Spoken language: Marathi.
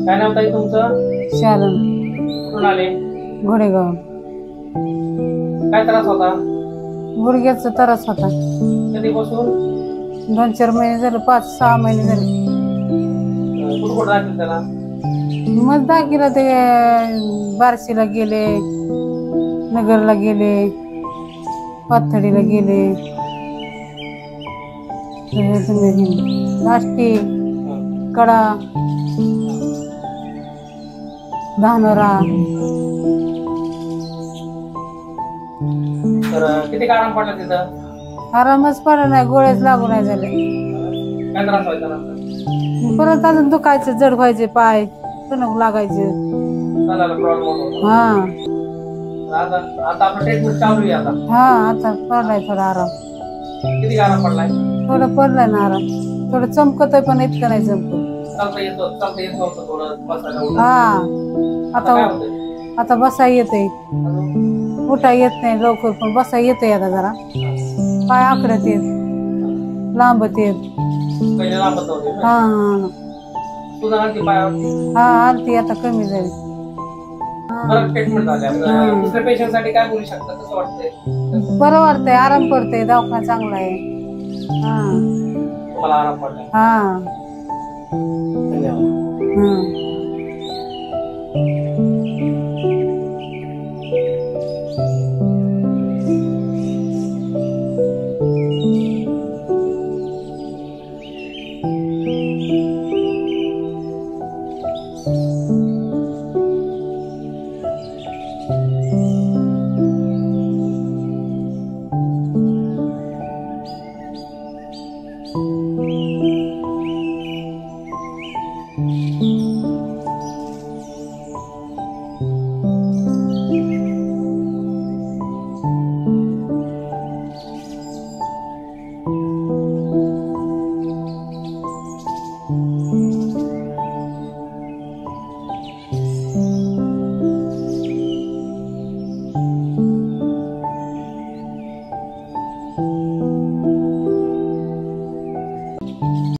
काय नाव ताई तुमचं? शालन कुठून आले? घोडेगाव. काय त्रास होता? गुडघ्याचा त्रास होता. कधीपासून? 2-4 महिने झाले, 5-6 महिने झाले. कुठं कुठं दाखल त्याला? मग दाखिला ते बार्शीला गेले, नगरला गेले, पाथडीला गेले, आष्टी, कडा, धानोरा. तर किती आराम पडला तिथं? आरामच पडला नाही, गोळ्याच लागू नाही झाले. काय त्रास व्हायचा नंतर? परत अजून दुखायचं, जड व्हायचे पाय, टणक लागायचे. चालायला प्रॉब्लेम होतो. हा आता आता आपलं ट्रीटमेंट चालू आहे आता. हा आता पडलाय थोडा आराम. किती आराम पडलाय? थोडं पडलाय ना आराम. थोडं चमकत पण इतकं नाही चमकत. चालता येत नव्हतं थोडं बसायला उठायला. हा आता काय होतंय? आता बसा येते, अजून? उठा येत नाही लवकर, पण बसा येते आता जरा. पाय आकडत येत, लांबत येत. पहिले लांबत होते. हा तुझं आणखी पायावरती? हा आलती, आता कमी झाली. बरं ट्रीटमेंट झाली. आता दुसऱ्या पेशंट साठी काय बोलू शकता? कसं वाटतंय? बरं वाटतंय, आराम पडतंय, दवाखाना चांगला आहे. हा तुम्हाला आराम पडलाय. हा धन्यवाद. हा.